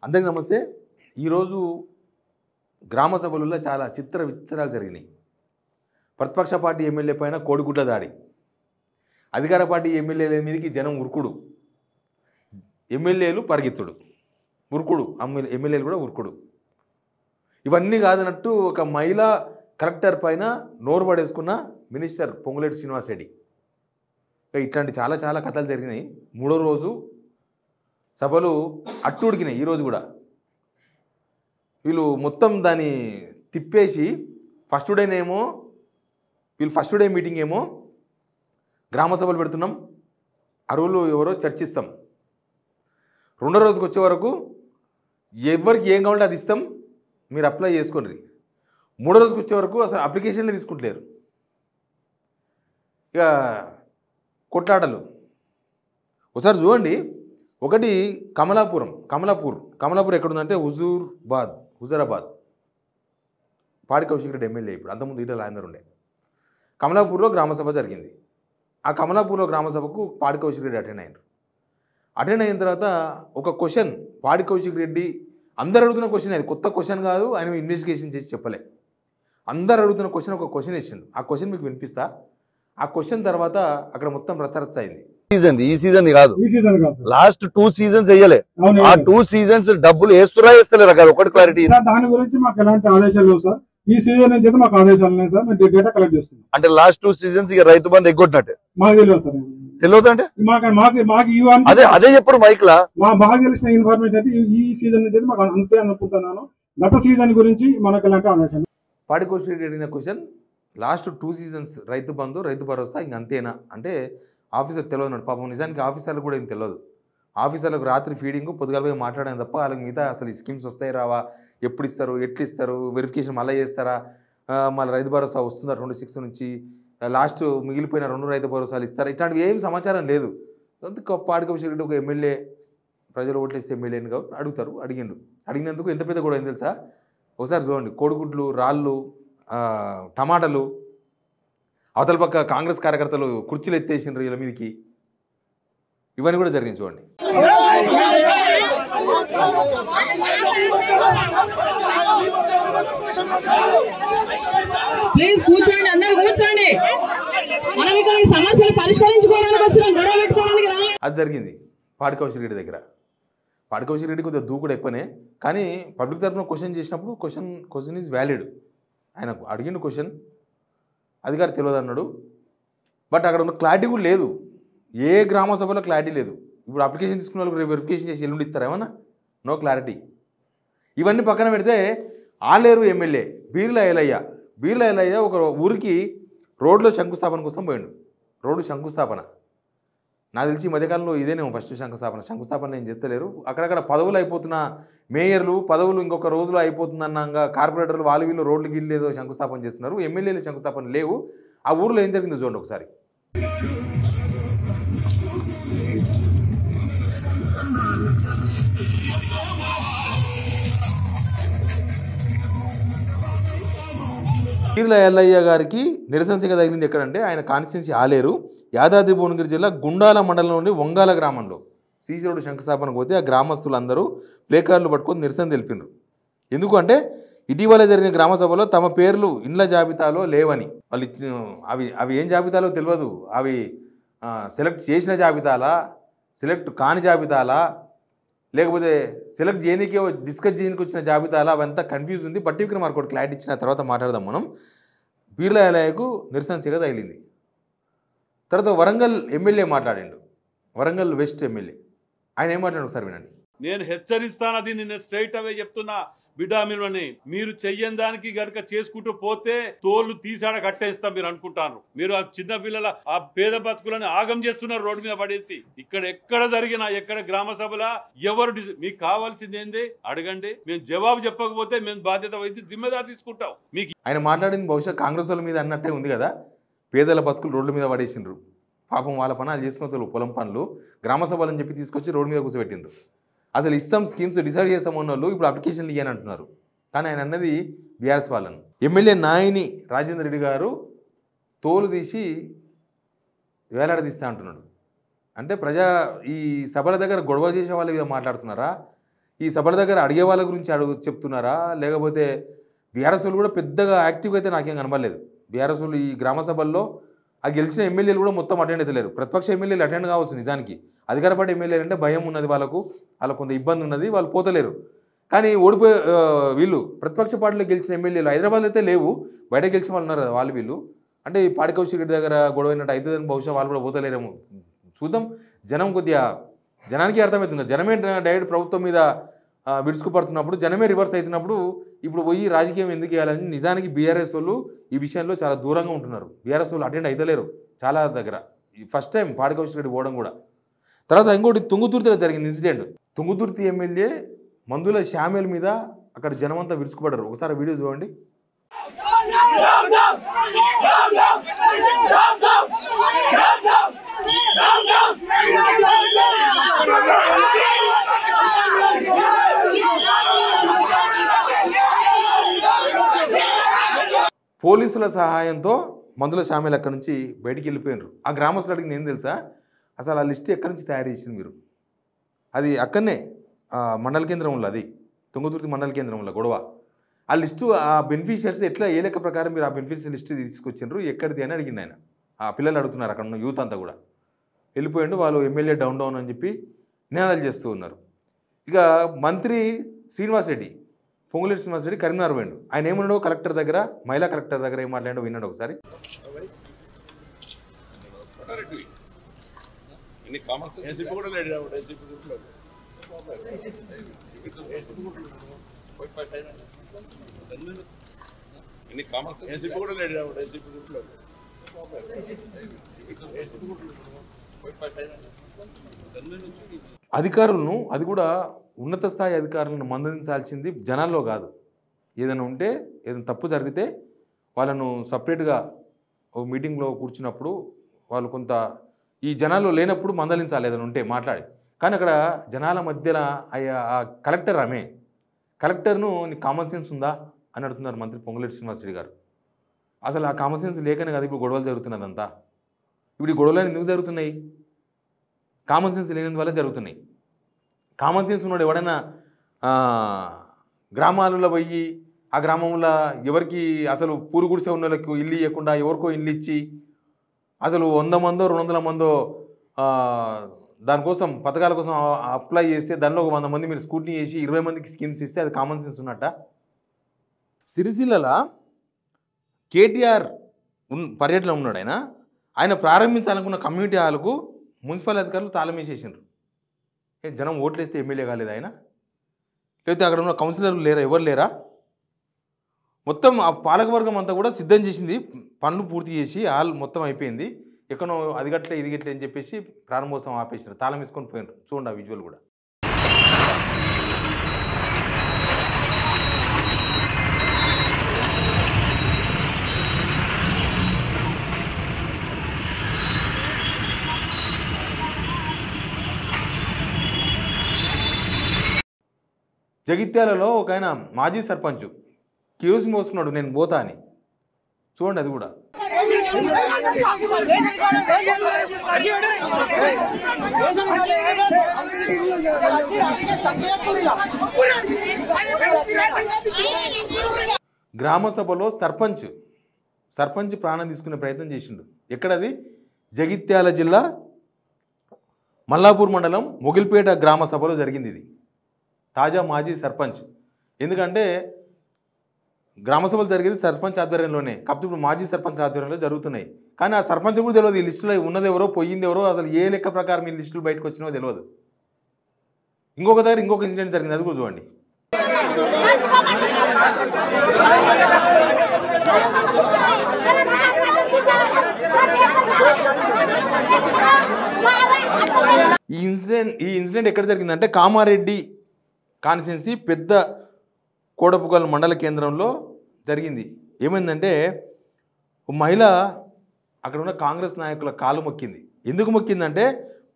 అందరికీ నమస్తే. ఈరోజు గ్రామ సభలలో చాలా విచిత్రాలు జరిగినాయి. ప్రతిపక్ష పార్టీ ఎమ్మెల్యే పైన కోడిగుడ్ల దాడి, అధికార పార్టీ ఎమ్మెల్యేల మీదకి జనం ఉరుకుడు, ఎమ్మెల్యేలు పరిగెత్తుడు, ఉరుకుడు, ఎమ్మెల్యేలు కూడా ఉరుకుడు. ఇవన్నీ కాదన్నట్టు ఒక మహిళా కలెక్టర్ పైన నోరు పడేసుకున్న మినిస్టర్ పొంగులేటి శ్రీనివాస్ రెడ్డి. ఇట్లాంటి చాలా కథలు జరిగినాయి. మూడో రోజు సభలు అట్టుడికినాయి. ఈరోజు కూడా వీళ్ళు మొత్తం దాన్ని తిప్పేసి ఫస్ట్ డే మీటింగ్ ఏమో గ్రామ సభలు పెడుతున్నాం, అరువులు ఎవరో చర్చిస్తాం. రెండో రోజుకి వచ్చే వరకు ఎవరికి ఏం కావాలంటే అది ఇస్తాం, మీరు అప్లై చేసుకోండి. మూడో రోజుకి వచ్చే వరకు అసలు అప్లికేషన్లే తీసుకుంటలేరు. ఇక కొట్లాటలు ఒకసారి చూడండి. ఒకటి కమలాపూర్ ఎక్కడుందంటే హుజూరాబాద్. పాడి కౌశిక్ రెడ్డి ఎమ్మెల్యే, ఇప్పుడు అంతకుముందు ఈటల రాజేందర్ ఉండే. కమలాపూర్లో గ్రామసభ జరిగింది. ఆ కమలాపూర్లో గ్రామసభకు పాడి కౌశిక్ రెడ్డి అటెండ్ అయిన తర్వాత ఒక క్వశ్చన్ పాడి కౌశిక్ రెడ్డి అందరు అడుగుతున్న క్వశ్చన్, అది కొత్త క్వశ్చన్ కాదు, ఆయన ఇన్వెస్టిగేషన్ చేసి చెప్పలే. అందరు అడుగుతున్న క్వశ్చన్ ఒక క్వశ్చన్ ఇచ్చిండు. ఆ క్వశ్చన్ మీకు వినిపిస్తా. ఆ క్వశ్చన్ తర్వాత అక్కడ మొత్తం రచ్చరచ్చ అయింది. ఈ సీజన్ కాదు, లాస్ట్ 2 సీజన్స్ వేయలే. ఆ 2 సీజన్స్ డబ్బులు వేస్తలేరు కదా, ఒకటి క్లారిటీ. దాని గురించి మాకు ఎలాంటి ఆదేశాలు లేవు సార్. ఈ సీజన్ నుంచి అయితే మాకు ఆదేశాలు లేదు సార్. మేము డేటా కలెక్ట్ చేస్తున్నాం. అంటే లాస్ట్ 2 సీజన్స్ ఇక రైతు బంధు ఎగ్గొట్టినట్టే. మాకు తెలియదు సార్. తెలియదు అంటే అదే చెప్పరు మైక్ లా. బాగా తెలిసిన ఇన్ఫర్మేషన్ అయితే ఈ సీజన్ నుంచి అయితే మాకు అంతే అనుకుంటున్నాను. గత సీజన్ గురించి మనకు ఎలాంటి ఆదేశాలు. పాడి కౌశిక్ రెడ్డి అడిగిన question, last 2 seasons Rythu Bandhu, Rythu Bharosa ఇంక అంతేనా అంటే ఆఫీసర్ తెలియదు. పాపం నిజానికి ఆఫీసర్లు కూడా ఏం తెలియదు. ఆఫీసర్లకు రాత్రి ఫీడింగ్, పొద్దుగాల పోయి మాట్లాడడం తప్ప వాళ్ళకి మిగతా అసలు ఈ స్కీమ్స్ వస్తాయి రావా, ఎప్పుడు ఇస్తారు, ఎట్లు ఇస్తారు, వెరిఫికేషన్ మళ్ళీ చేస్తారా, మళ్ళీ రైతు భరోసా వస్తుందా 26 నుంచి, లాస్ట్ మిగిలిపోయిన 2 రైతు భరోసాలు ఇస్తారా, ఇట్లాంటివి ఏం సమాచారం లేదు. పాడి కౌశిక్ రెడ్డి ఒక ఎమ్మెల్యే, ప్రజలు ఓట్లేస్తే ఎమ్మెల్యేని కాబట్టి అడిగినందుకు ఎంత పెద్ద కూడా ఏం తెలుసా? ఒకసారి చూడండి. కోడిగుడ్లు, రాళ్ళు, టమాటాలు, అవతల పక్క కాంగ్రెస్ కార్యకర్తలు కుర్చీలు ఎత్తేసిండ్రు వీళ్ళ మీదకి. ఇవన్నీ కూడా జరిగింది చూడండి. కూర్చోండి, అందరూ కూర్చోండి. మనం ఇక్కడ సమస్యలు పరిష్కరించుకోవడానికి వచ్చిన గొడవ పెట్టుకోవడానికి రా. అది జరిగింది పాడి కౌశిక్ రెడ్డి దగ్గర. పాడి కౌశిక్ రెడ్డి కొద్దిగా దూకుడు ఎక్కువనే, కానీ పబ్లిక్ తరఫున క్వశ్చన్ చేసినప్పుడు క్వశ్చన్ ఈజ్ వ్యాలిడ్. ఆయనకు అడిగిన క్వశ్చన్ అధికారి తెలియదు అన్నాడు. బట్ అక్కడ ఉన్న క్లారిటీ కూడా లేదు. ఏ గ్రామ సభలో క్లారిటీ లేదు. ఇప్పుడు అప్లికేషన్ తీసుకున్న వాళ్ళకి రేపు వెరిఫికేషన్ చేసి ఎల్లుండి ఇస్తారా ఏమన్నా? No clarity. ఇవన్నీ పక్కన పెడితే ఆలేరు ఎమ్మెల్యే బీర్ల ఎలయ్య ఒక ఊరికి రోడ్లో శంకుస్థాపన కోసం పోయిండు. రోడ్డు శంకుస్థాపన నాకు తెలిసి ఈ మధ్యకాలంలో ఇదేనేమో ఫస్ట్ శంకుస్థాపన ఏం చేస్తలేరు. అక్కడక్కడ పదవులు అయిపోతున్న మేయర్లు, పదవులు ఇంకొక రోజులో అయిపోతుందన్నాగా కార్పొరేటర్లు వీళ్ళు రోడ్లు గిల్లు ఏదో శంకుస్థాపన చేస్తున్నారు. ఎమ్మెల్యేలు శంకుస్థాపన లేవు. ఆ ఊర్లో ఏం జరిగిందో చూడండి ఒకసారి. బీర్ల ఎల్లయ్య గారికి నిరసన శాఖ తగిలింది ఎక్కడంటే ఆయన కాన్స్టిట్యున్సీ ఆలేరు, యాదాద్రి భువనగిరి జిల్లా గుండాల మండలంలోని వంగాల గ్రామంలో సీసీ రోడ్డు శంకుస్థాపనకు పోతే ఆ గ్రామస్తులందరూ ప్లేకార్డులు పట్టుకొని నిరసన తెలిపినారు. ఎందుకంటే ఇటీవల జరిగిన గ్రామ సభలో తమ పేర్లు ఇండ్ల జాబితాలో లేవని. వాళ్ళు అవి ఏం జాబితాలో తెలియదు. అవి సెలెక్ట్ చేసిన జాబితాలా, సెలెక్ట్ కాని జాబితాలా, లేకపోతే సెలెక్ట్ చేయడానికి డిస్కస్ చేయడానికి వచ్చిన జాబితాలా, అవంతా కన్ఫ్యూజ్ ఉంది. బట్టి విక్రమార్క ఒకటి క్లారిటీ ఇచ్చిన తర్వాత మాట్లాడదాం మనం. బీర్ల ఎలయ్యకు నిరసన శాఖ తగిలింది. తర్వాత వరంగల్ ఎమ్మెల్యే మాట్లాడిండు. వరంగల్ వెస్ట్ ఎమ్మెల్యే ఆయన ఏం మాట్లాడు ఒకసారి వినండి. నేను హెచ్చరిస్తాను, అది నేను స్ట్రైట్ అవే చెప్తున్నా. బిడ్డా మీరు చెయ్యని దానికి గనుక చేసుకుంటూ పోతే తోళ్లు తీసాడ కట్టేస్తాం మీరు అనుకుంటారు. మీరు ఆ చిన్న పిల్లల ఆ పేద బతుకులను ఆగం చేస్తున్నారు రోడ్డు మీద పడేసి. ఎక్కడ జరిగినా ఎక్కడ గ్రామ సభల ఎవరు మీకు కావాల్సింది ఏంది అడగండి. మేము జవాబు చెప్పకపోతే మేము బాధ్యత వహించి జిమ్మెదారు తీసుకుంటాం. మీకు ఆయన మాట్లాడింది బహుశా కాంగ్రెస్ వాళ్ళ మీద అన్నట్టే ఉంది కదా. పేదల బతుకులు రోడ్ల మీద పడేసిండ్రు. పాపం వాళ్ళ పనులు చేసుకున్న పొలం పనులు గ్రామ సభలు అని చెప్పి తీసుకొచ్చి రోడ్డు మీద కూర్చోబెట్టిండ్రు. అసలు ఇస్తాం స్కీమ్స్ డిసైడ్ చేస్తామన్న వాళ్ళు ఇప్పుడు అప్లికేషన్లు ఇవ్వని అంటున్నారు. కానీ ఆయన అన్నది బీఆర్ఎస్ వాళ్ళను. ఎమ్మెల్యే నాయని రాజేందర్ రెడ్డి గారు తోలు తీసి వేలాడదీస్తా అంటున్నాడు. అంటే ఈ సభల దగ్గర గొడవ చేసే వాళ్ళ మీద మాట్లాడుతున్నారా? ఈ సభల దగ్గర అడిగే వాళ్ళ గురించి చెప్తున్నారా, లేకపోతే బీఆర్ఎస్ వాళ్ళు కూడా పెద్దగా యాక్టివ్గా అయితే నాకేం కనబడలేదు. బీఆర్ఎస్ వాళ్ళు ఈ గ్రామ సభల్లో ఆ గెలిచిన ఎమ్మెల్యేలు కూడా మొత్తం అటెండ్ అయితే లేరు. ప్రతిపక్ష ఎమ్మెల్యేలు అటెండ్ కావచ్చు నిజానికి, అధికార పార్టీ ఎమ్మెల్యేలు అంటే భయం ఉన్నది, వాళ్ళకు కొంత ఇబ్బంది ఉన్నది, వాళ్ళు పోతలేరు. కానీ ఓడిపోయే వీళ్ళు ప్రతిపక్ష పార్టీలో గెలిచిన ఎమ్మెల్యేలు హైదరాబాద్లో అయితే లేవు, బయట గెలిచిన వాళ్ళు ఉన్నారు కదా వాళ్ళు వీళ్ళు. అంటే ఈ పాడి కౌశిక్ రెడ్డి దగ్గర గొడవైనట్టు అవుతుందని బహుశా వాళ్ళు కూడా పోతలేరేమో. చూద్దాం. జనానికి అర్థమవుతుంది. జనమే డైరెక్ట్ ప్రభుత్వం మీద విడుచుకుపడుతున్నప్పుడు, జనమే రివర్స్ అవుతున్నప్పుడు ఇప్పుడు పోయి రాజకీయం ఎందుకు చేయాలని నిజానికి బీఆర్ఎస్ వాళ్ళు ఈ విషయంలో చాలా దూరంగా ఉంటున్నారు. బీఆర్ఎస్ వాళ్ళు అటెండ్ అవుతలేరు చాలా దగ్గర. ఫస్ట్ టైం పాడి కౌశిక్ రెడ్డి పోవడం కూడా. తర్వాత ఇంకోటి తుంగుతుర్తిలో జరిగింది ఇన్సిడెంట్. తుంగుతుర్తి ఎమ్మెల్యే మందుల శ్యామేల్ మీద అక్కడ జనమంతా విరుచుకుపడ్డారు. ఒకసారి వీడియో చూడండి. పోలీసుల సహాయంతో మందుల శ్యామేల్ అక్కడి నుంచి బయటికి వెళ్ళిపోయినారు. ఆ గ్రామస్తులు అడిగింది ఏం తెలుసా, అసలు ఆ లిస్ట్ ఎక్కడి నుంచి తయారు చేసింది మీరు? అది అక్కడనే మండల కేంద్రంలో, అది తుంగతుర్తి మండల కేంద్రంలో గొడవ. ఆ లిస్టు ఆ బెనిఫిషియర్స్ ఎట్లా ఏ లెక్క ప్రకారం మీరు ఆ బెనిఫిషియర్ లిస్టు తీసుకొచ్చిండ్రు, ఎక్కడిది అని అడిగింది ఆయన. ఆ పిల్లలు అడుగుతున్నారు, అక్కడ ఉన్న యూత్ అంతా కూడా. వెళ్ళిపోయిండు వాళ్ళు ఎమ్మెల్యే డౌన్ అని చెప్పి నినాదాలు చేస్తూ ఉన్నారు. ఇక మంత్రి శ్రీనివాస్ రెడ్డి, పొంగులేటి శ్రీనివాస్ రెడ్డి కరీంనగర్ పోయిండు. ఆయన ఏమన్నాడో కలెక్టర్ దగ్గర, మహిళా కలెక్టర్ దగ్గర ఏం మాట్లాడో విన్నాడు ఒకసారి. అధికారులను, అది కూడా ఉన్నత స్థాయి అధికారులను మందలించాల్సింది జనాల్లో కాదు. ఏదైనా ఉంటే, ఏదైనా తప్పు జరిగితే వాళ్ళను సపరేట్గా ఒక మీటింగ్లో కూర్చున్నప్పుడు వాళ్ళు కొంత ఈ జనాల్లో లేనప్పుడు మందలించాలి, ఏదైనా ఉంటే మాట్లాడి. కానీ అక్కడ జనాల మధ్యలో ఆ కలెక్టర్ కలెక్టర్ను నీకు కామన్ సెన్స్ ఉందా అని అడుగుతున్నారు మంత్రి పొంగులేటి శ్రీనివాస్ రెడ్డి గారు. అసలు ఆ కామన్ సెన్స్ లేకనే కదా ఇప్పుడు గొడవలు జరుగుతున్నదంతా. ఇప్పుడు ఈ గొడవలు ఎందుకు జరుగుతున్నాయి? కామన్ సెన్స్ లేనందువల్ల జరుగుతున్నాయి. కామన్ సెన్స్ ఉన్నాడు ఎవడైనా గ్రామాలలో పోయి ఆ గ్రామంలో ఎవరికి అసలు పూరు గుడిసె ఉన్న వాళ్ళకి ఇల్లు ఇవ్వకుండా ఎవరికో ఇల్లు ఇచ్చి అసలు 100 మందో 200 మందో దానికోసం పథకాల కోసం అప్లై చేస్తే దానిలో ఒక 100 మంది మీరు స్కూటీ చేసి 20 మందికి స్కీమ్స్ ఇస్తే అది కామన్ సెన్స్ ఉన్నట్ట. సిరిసిల్లలో కేటీఆర్ పర్యటన ఉన్నాడు. ఆయన ప్రారంభించాలనుకున్న కమ్యూనిటీ హాల్కు మున్సిపల్ అధికారులు తాళం వేసేసిండ్రు. జనం ఓట్లు వేస్తే ఎమ్మెల్యే కాలేదు ఆయన? లేకపోతే అక్కడ ఉన్న కౌన్సిలర్లు లేరా? ఎవరు లేరా? మొత్తం ఆ పాలకవర్గం అంతా కూడా సిద్ధం చేసింది, పనులు పూర్తి చేసి హాల్ మొత్తం అయిపోయింది. ఎక్కడో అది గట్లే ఇది గట్లే అని చెప్పేసి ప్రారంభోత్సవం ఆపేసినారు, తాళం వేసుకొని పోయినారు. చూడండి ఆ విజువల్ కూడా. జగిత్యాలలో ఒక ఆయన మాజీ సర్పంచ్ కిరోసి మోసుకున్నాడు, నేను పోతా అని. చూడండి అది కూడా. గ్రామ సభలో సర్పంచ్ ప్రాణం తీసుకునే ప్రయత్నం చేసిండు. ఎక్కడది? జగిత్యాల జిల్లా మల్లాపూర్ మండలం మొగిల్పేట గ్రామ సభలో జరిగింది ఇది. తాజా మాజీ సర్పంచ్. ఎందుకంటే గ్రామ సభలు జరిగేది సర్పంచ్ ఆధ్వర్యంలోనే, కాకపోతే ఇప్పుడు మాజీ సర్పంచ్ ఆధ్వర్యంలో జరుగుతున్నాయి. కానీ ఆ సర్పంచ్ కూడా తెలియదు ఈ లిస్టులో ఉన్నది ఎవరో పోయింది ఎవరో, అసలు ఏ లెక్క ప్రకారం ఈ లిస్టులు బయటకు వచ్చినో తెలియదు. ఇంకొక దగ్గర ఇంకొక ఇన్సిడెంట్ జరిగింది, అది కూడా చూడండి. ఈ ఇన్సిడెంట్ ఎక్కడ జరిగిందంటే కామారెడ్డి కాన్స్టిట్యున్సీ పెద్ద కోడపుగల్ మండల కేంద్రంలో జరిగింది. ఏమైందంటే ఒక మహిళ అక్కడ ఉన్న కాంగ్రెస్ నాయకుల కాలు మొక్కింది. ఎందుకు మొక్కిందంటే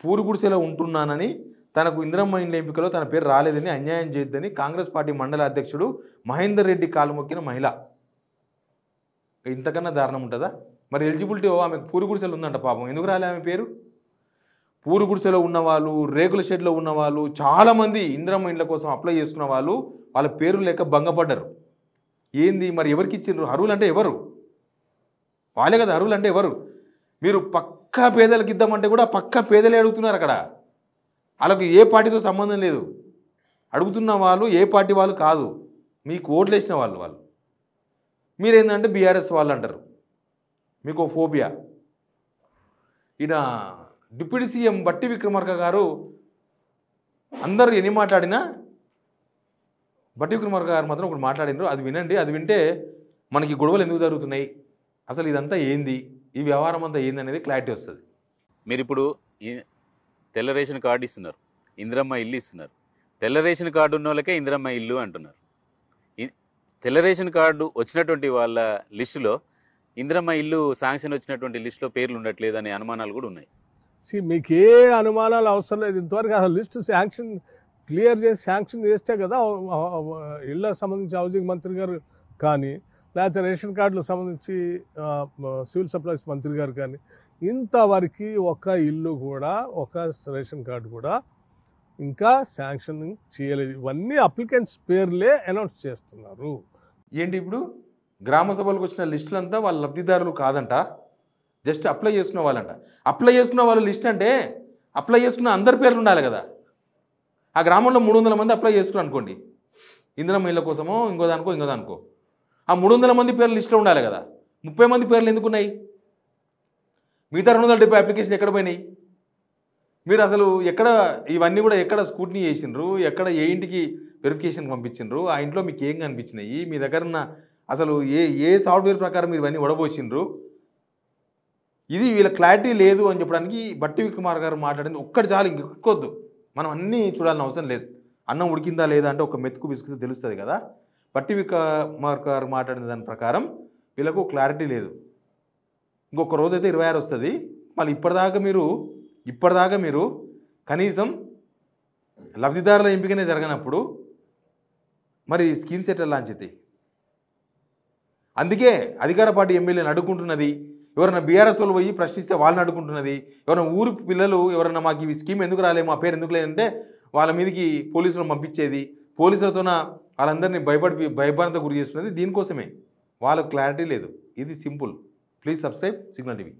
పూరు గుడిసెలో ఉంటున్నానని, తనకు ఇందిరమ్మ ఇండ్ల ఎంపికలో తన పేరు రాలేదని, అన్యాయం చేయొద్దని కాంగ్రెస్ పార్టీ మండల అధ్యక్షుడు మహేందర్ రెడ్డి కాలు మొక్కిన మహిళ. ఇంతకన్నా దారుణం ఉంటుందా? మరి ఎలిజిబిలిటీ ఆమెకు పూరు గుడిసెలు ఉందంట పాపం, ఎందుకు రాలే ఆమె పేరు? పూరు గుడిసెలో ఉన్నవాళ్ళు, రేకుల షెడ్లో ఉన్నవాళ్ళు, చాలామంది ఇందిరమ్మ ఇండ్ల కోసం అప్లై చేసుకున్న వాళ్ళు వాళ్ళ పేర్లు లేక భంగపడ్డారు. ఏంది మరి ఎవరికి ఇచ్చిండ్రు? అర్హులు అంటే ఎవరు? వాళ్ళే కదా అర్హులు అంటే ఎవరు? మీరు పక్కా పేదలకు ఇద్దామంటే కూడా పక్కా పేదలే అడుగుతున్నారు అక్కడ. వాళ్ళకు ఏ పార్టీతో సంబంధం లేదు. అడుగుతున్న వాళ్ళు ఏ పార్టీ వాళ్ళు కాదు, మీకు ఓట్లు వేసిన వాళ్ళు. మీరేంటంటే బీఆర్ఎస్ వాళ్ళు అంటారు. మీకు ఫోబియా. ఈయన డిప్యూటీ సీఎం బట్టి విక్రమార్క గారు అందరూ ఎన్ని మాట్లాడినా బట్టి విక్రమార్క గారు మాత్రం ఒకటి మాట్లాడినారు. అది వినండి. అది వింటే మనకి గొడవలు ఎందుకు జరుగుతున్నాయి, అసలు ఇదంతా ఏంది, ఈ వ్యవహారం అంతా ఏంది అనేది క్లారిటీ వస్తుంది. మీరు ఇప్పుడు తెల్ల రేషన్ కార్డు ఇస్తున్నారు, ఇందిరమ్మ ఇల్లు ఇస్తున్నారు. తెల్ల రేషన్ కార్డు ఉన్న వాళ్ళకే ఇందిరమ్మ ఇల్లు అంటున్నారు. తెల్ల రేషన్ కార్డు వచ్చినటువంటి వాళ్ళ లిస్టులో ఇందిరమ్మ ఇల్లు శాంక్షన్ వచ్చినటువంటి లిస్టులో పేర్లు ఉండట్లేదు అనే అనుమానాలు కూడా ఉన్నాయి. మీకు ఏ అనుమానాలు అవసరం లేదు. ఇంతవరకు అసలు లిస్ట్ శాంక్షన్ క్లియర్ చేసి శాంక్షన్ చేస్తే కదా ఇళ్ళకు సంబంధించి హౌసింగ్ మంత్రి గారు కానీ, లేకపోతే రేషన్ కార్డులకు సంబంధించి సివిల్ సప్లైస్ మంత్రి గారు కానీ, ఇంతవరకు ఒక ఇల్లు కూడా ఒక రేషన్ కార్డు కూడా ఇంకా శాంక్షన్ చేయలేదు. ఇవన్నీ అప్లికెంట్స్ పేర్లే అనౌన్స్ చేస్తున్నారు. ఏంటి ఇప్పుడు గ్రామ సభలకు వచ్చిన లిస్టులంతా వాళ్ళ లబ్ధిదారులు కాదంట, జస్ట్ అప్లై చేసుకున్న వాళ్ళంట. అప్లై చేసుకున్న వాళ్ళ లిస్ట్ అంటే అప్లై చేసుకున్న అందరి పేర్లు ఉండాలి కదా. ఆ గ్రామంలో 300 మంది అప్లై చేసుకున్నారు అనుకోండి, ఇందిరమ్మ ఇళ్ళ కోసమో ఇంకో దానికో. ఆ 300 మంది పేర్లు లిస్టులో ఉండాలి కదా. 30 మంది పేర్లు ఎందుకున్నాయి? మిగతా 270 అప్లికేషన్ ఎక్కడ పోయినాయి? మీరు అసలు ఎక్కడ ఇవన్నీ కూడా ఎక్కడ స్కూట్నీ చేసిండ్రు, ఎక్కడ ఏ ఇంటికి వెరిఫికేషన్ పంపించిండ్రు, ఆ ఇంట్లో మీకు ఏం కనిపించినాయి, మీ దగ్గర ఉన్న అసలు ఏ సాఫ్ట్వేర్ ప్రకారం మీరు ఇవన్నీ వడబోసిండ్రు, ఇది వీళ్ళ క్లారిటీ లేదు అని చెప్పడానికి బట్టి విక్రమార్క గారు మాట్లాడింది ఒక్కటి చాలు, ఇంకొద్దు. మనం అన్నీ చూడాల్సిన అవసరం లేదు. అన్నం ఉడికిందా లేదా అంటే ఒక మెతుకు బిస్కుతే తెలుస్తుంది కదా. బట్టి విక్రమార్క గారు మాట్లాడిన దాని ప్రకారం వీళ్ళకు క్లారిటీ లేదు. ఇంకొక రోజు అయితే 26 వస్తుంది. మళ్ళీ ఇప్పటిదాకా మీరు కనీసం లబ్ధిదారుల ఎంపికనే జరగనప్పుడు మరి స్కీమ్స్ ఎట్లా లాంచ్ అవుతాయి? అందుకే అధికార పార్టీ ఎమ్మెల్యేని అడుగుకుంటున్నది. ఎవరైనా బీఆర్ఎస్ వాళ్ళు పోయి ప్రశ్నిస్తే వాళ్ళని అడుగుకుంటున్నది. ఎవరైనా ఊరి పిల్లలు ఎవరైనా మాకు ఈ స్కీమ్ ఎందుకు రాలే, మా పేరు ఎందుకు లేదంటే వాళ్ళ మీదకి పోలీసులు పంపించేది, పోలీసులతోన వాళ్ళందరినీ భయభ్రాంత గురి చేస్తున్నది దీనికోసమే. వాళ్ళకు క్లారిటీ లేదు. ఇది simple. Please subscribe signal TV.